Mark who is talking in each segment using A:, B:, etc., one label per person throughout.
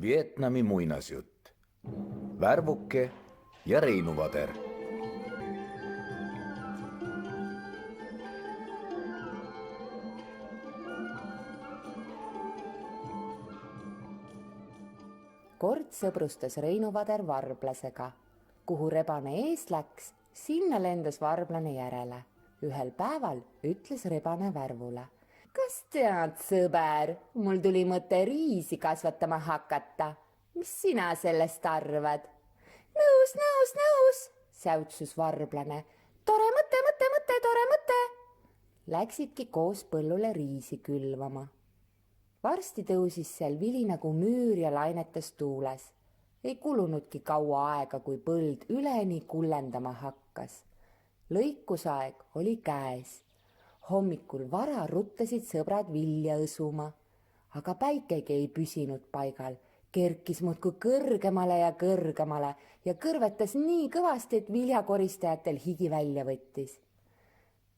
A: Vietnami muinasjutt. Värvuke ja Reinu Vader.
B: Kord sõbrustas Reinu Vader varblasega. Kuhu rebane ees läks, sinna lendas varblane järele. Ühel päeval ütles rebane Värvule: "Kas tead, sõber, mul tuli mõte riisi kasvatama hakata. Mis sina sellest arvad?" Nõus, säutsus varblane. Tore mõte, tore mõte. Läksidki koos põllule riisi külvama. Varsti tõusis seal vili nagu müür ja lainetas tuules. Ei kulunudki kaua aega, kui põld üleni kullendama hakkas. Lõikusaeg oli käes. Hommikul vara ruttasid sõbrad vilja õsuma, aga päikegi ei püsinud paigal, kerkis muudkui kõrgemale ja kõrvetas nii kõvasti, et viljakoristajatel higi välja võttis.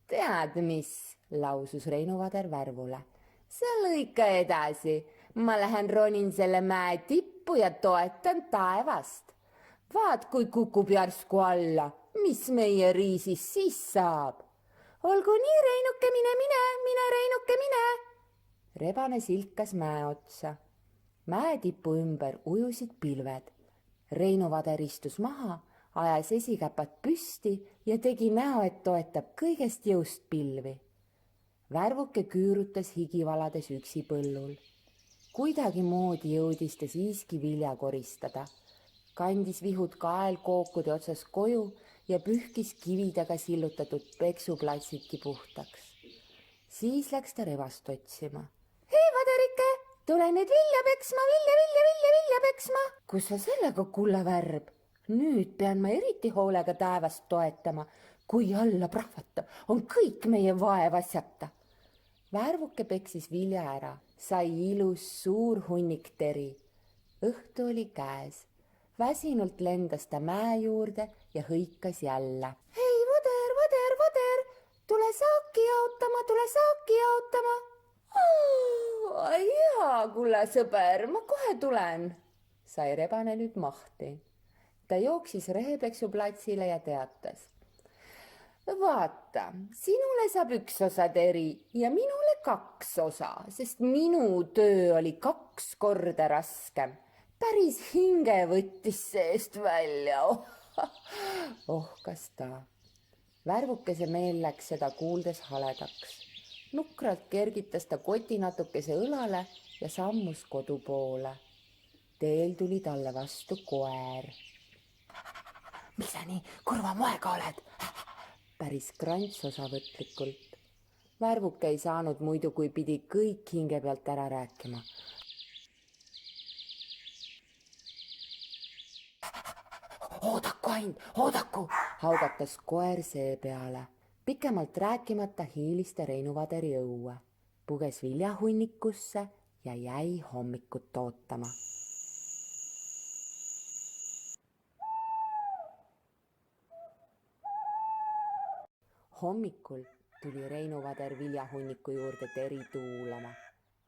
B: "Tead mis?" lausus Reinu Vader Värvule. "Sa lõika edasi, ma lähen ronin selle mäe tippu ja toetan taevast. Vaat, kui kukub järsku alla, mis meie riisist siis saab?" "Olgu nii, Reinuke, mine, Reinuke, mine." Rebane silkas mäe otsa. Mäetipu ümber ujusid pilved. Reinu Vader istus maha, ajas esikäpad püsti ja tegi näo, et toetab kõigest jõust pilvi. Värvuke küürutas higivalades üksi põllul. Kuidagimoodi jõudis ta siiski vilja koristada. Kandis vihud kaelkookude otsas koju ja pühkis kividega sillutatud peksuplatsidki puhtaks. Siis läks ta rebast otsima. "Hei, Vaderike, tule nüüd vilja peksma, vilja peksma." "Kus sa sellega, kulla värb? Nüüd pean ma eriti hoolega taevast toetama. Kui alla prahvata, on kõik meie vaevasjata." Värvuke peksis vilja ära, sai ilus suur hunnik teri. Õhtu oli käes. Väsinult lendas ta mäe juurde ja hõikas jälle. "Hei, Vader, tule saaki jaotama. Jaa, kulla sõber, ma kohe tulen," sai rebane nüüd mahti. Ta jooksis rehepeksuplatsile ja teatas: "Vaata, sinule saab 1 osa teri ja minule 2 osa, sest minu töö oli 2 korda raskem. Päris hinge võttis seest välja." Ohkas ta. Värvukese meel läks seda kuuldes haledaks. Nukralt kergitas ta koti natukese õlale ja sammus kodu poole. Teel tuli talle vastu koer. "Miks sa nii kurva moega oled?" päris Krants osavõtlikult. Värvuke ei saanud muidu, kui pidi kõik hinge pealt ära rääkima. Oodaku, haugatas koer see peale. Pikemalt rääkimata hiilis ta Reinu Vaderi õue, puges viljahunnikusse ja jäi hommikut ootama. Hommikul tuli Reinu Vader viljahunniku juurde teri tuulama.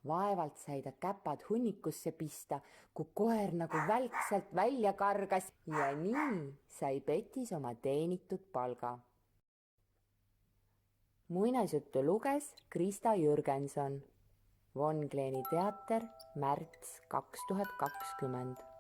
B: Vaevalt sai ta käpad hunnikusse pista, kui koer nagu välk sealt välja kargas ja nii sai Petis oma teenitud palga. Muinasjuttu luges Krista Jürgenson. Von Kleeni teater, märts 2020.